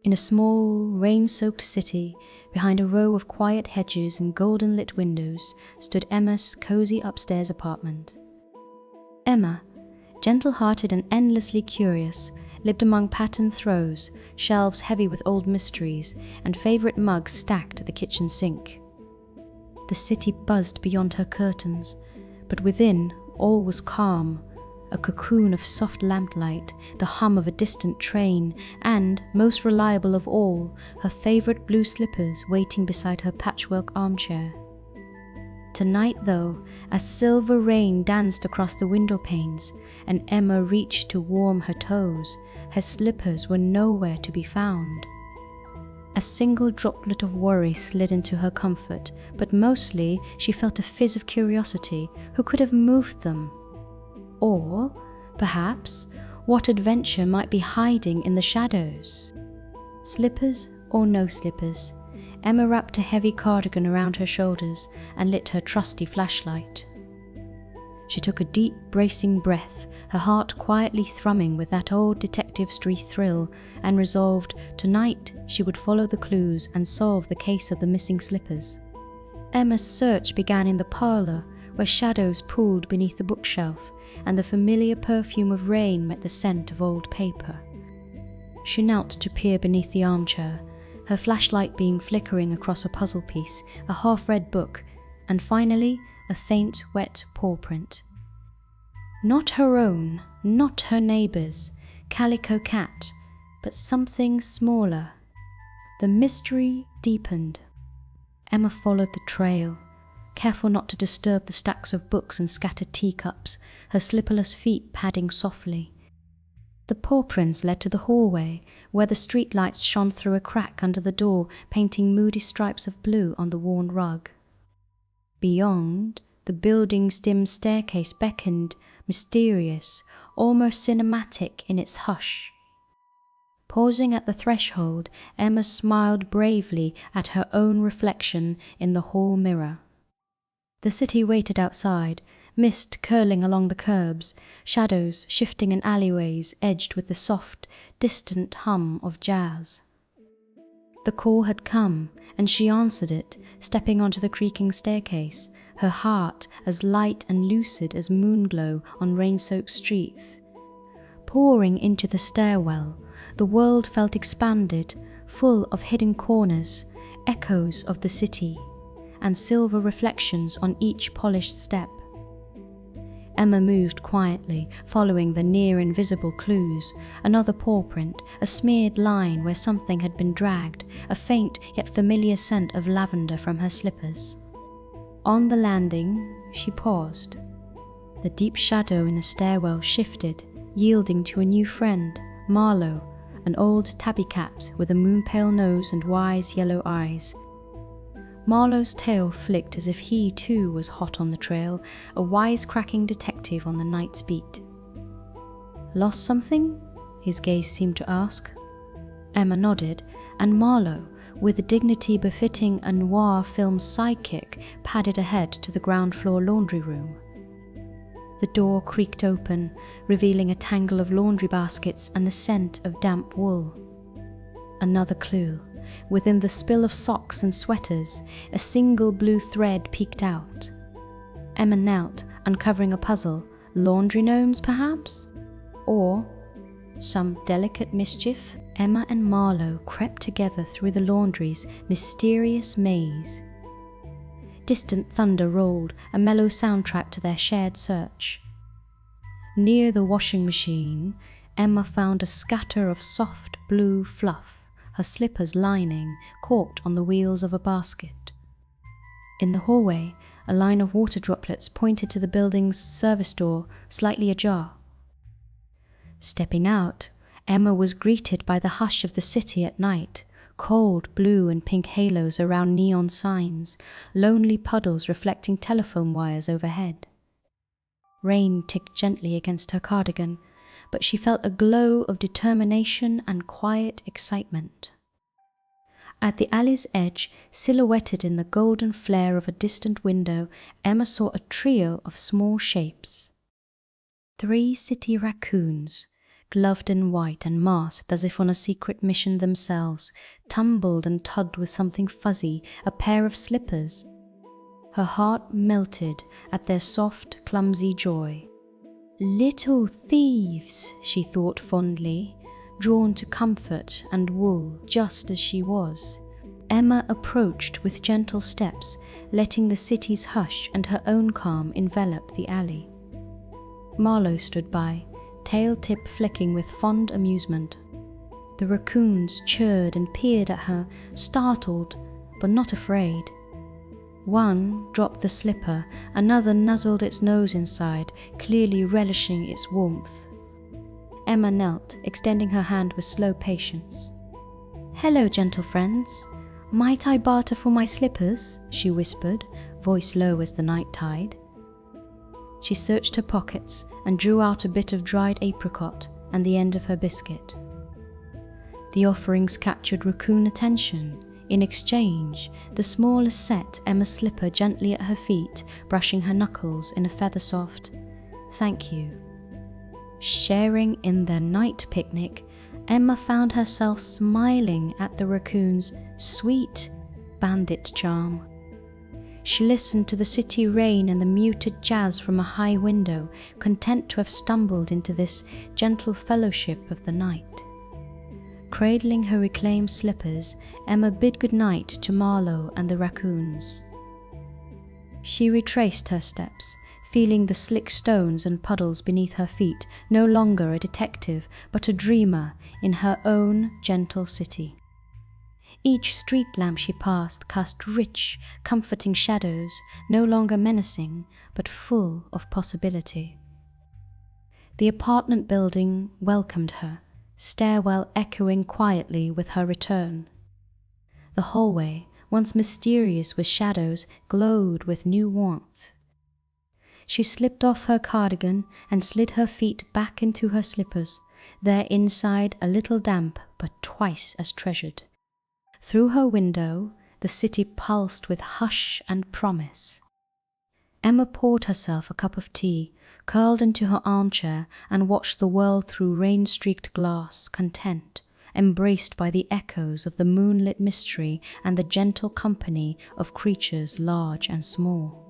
In a small, rain-soaked city, behind a row of quiet hedges and golden-lit windows, stood Emma's cozy upstairs apartment. Emma, gentle-hearted and endlessly curious, lived among patterned throws, shelves heavy with old mysteries, and favourite mugs stacked at the kitchen sink. The city buzzed beyond her curtains, but within all was calm, a cocoon of soft lamplight, the hum of a distant train, and, most reliable of all, her favourite blue slippers waiting beside her patchwork armchair. Tonight, though, as silver rain danced across the window panes, and Emma reached to warm her toes, her slippers were nowhere to be found. A single droplet of worry slid into her comfort, but mostly she felt a fizz of curiosity. Who could have moved them? Or, perhaps, what adventure might be hiding in the shadows? Slippers or no slippers, Emma wrapped a heavy cardigan around her shoulders and lit her trusty flashlight. She took a deep, bracing breath, her heart quietly thrumming with that old detective street thrill, and resolved tonight she would follow the clues and solve the case of the missing slippers. Emma's search began in the parlour, where shadows pooled beneath the bookshelf, and the familiar perfume of rain met the scent of old paper. She knelt to peer beneath the armchair, her flashlight beam flickering across a puzzle piece, a half-read book, and finally a faint, wet paw print. Not her own, not her neighbour's, Calico Cat, but something smaller. The mystery deepened. Emma followed the trail, careful not to disturb the stacks of books and scattered teacups, her slipperless feet padding softly. The paw prints led to the hallway, where the streetlights shone through a crack under the door, painting moody stripes of blue on the worn rug. Beyond, the building's dim staircase beckoned, mysterious, almost cinematic in its hush. Pausing at the threshold, Emma smiled bravely at her own reflection in the hall mirror. The city waited outside, mist curling along the curbs, shadows shifting in alleyways edged with the soft, distant hum of jazz. The call had come, and she answered it, stepping onto the creaking staircase, her heart as light and lucid as moonglow on rain-soaked streets. Pouring into the stairwell, the world felt expanded, full of hidden corners, echoes of the city, and silver reflections on each polished step. Emma moved quietly, following the near-invisible clues, another paw print, a smeared line where something had been dragged, a faint yet familiar scent of lavender from her slippers. On the landing, she paused. The deep shadow in the stairwell shifted, yielding to a new friend, Marlowe, an old tabby cat with a moon-pale nose and wise yellow eyes. Marlowe's tail flicked as if he too was hot on the trail, a wise-cracking detective on the night's beat. "Lost something?" his gaze seemed to ask. Emma nodded, and Marlowe, with the dignity befitting a noir film sidekick, padded ahead to the ground-floor laundry room. The door creaked open, revealing a tangle of laundry baskets and the scent of damp wool. Another clue. Within the spill of socks and sweaters, a single blue thread peeked out. Emma knelt, uncovering a puzzle. Laundry gnomes, perhaps? Or some delicate mischief? Emma and Marlowe crept together through the laundry's mysterious maze. Distant thunder rolled, a mellow soundtrack to their shared search. Near the washing machine, Emma found a scatter of soft blue fluff, her slippers lining, corked on the wheels of a basket. In the hallway, a line of water droplets pointed to the building's service door, slightly ajar. Stepping out, Emma was greeted by the hush of the city at night, cold blue and pink halos around neon signs, lonely puddles reflecting telephone wires overhead. Rain ticked gently against her cardigan, but she felt a glow of determination and quiet excitement. At the alley's edge, silhouetted in the golden flare of a distant window, Emma saw a trio of small shapes. 3 city raccoons, gloved in white and masked as if on a secret mission themselves, tumbled and tugged with something fuzzy, a pair of slippers. Her heart melted at their soft, clumsy joy. Little thieves, she thought fondly, drawn to comfort and wool just as she was. Emma approached with gentle steps, letting the city's hush and her own calm envelop the alley. Marlowe stood by, tail-tip flicking with fond amusement. The raccoons chirred and peered at her, startled but not afraid. One dropped the slipper, another nuzzled its nose inside, clearly relishing its warmth. Emma knelt, extending her hand with slow patience. "Hello, gentle friends. Might I barter for my slippers?" she whispered, voice low as the night tide. She searched her pockets and drew out a bit of dried apricot and the end of her biscuit. The offerings captured raccoon attention. In exchange, the smallest set Emma slipper gently at her feet, brushing her knuckles in a feather-soft "thank you." Sharing in their night picnic, Emma found herself smiling at the raccoon's sweet bandit charm. She listened to the city rain and the muted jazz from a high window, content to have stumbled into this gentle fellowship of the night. Cradling her reclaimed slippers, Emma bid good night to Marlowe and the raccoons. She retraced her steps, feeling the slick stones and puddles beneath her feet, no longer a detective, but a dreamer in her own gentle city. Each street lamp she passed cast rich, comforting shadows, no longer menacing, but full of possibility. The apartment building welcomed her, stairwell echoing quietly with her return. The hallway, once mysterious with shadows, glowed with new warmth. She slipped off her cardigan and slid her feet back into her slippers, their inside a little damp but twice as treasured. Through her window, the city pulsed with hush and promise. Emma poured herself a cup of tea, curled into her armchair, and watched the world through rain-streaked glass, content, embraced by the echoes of the moonlit mystery and the gentle company of creatures large and small.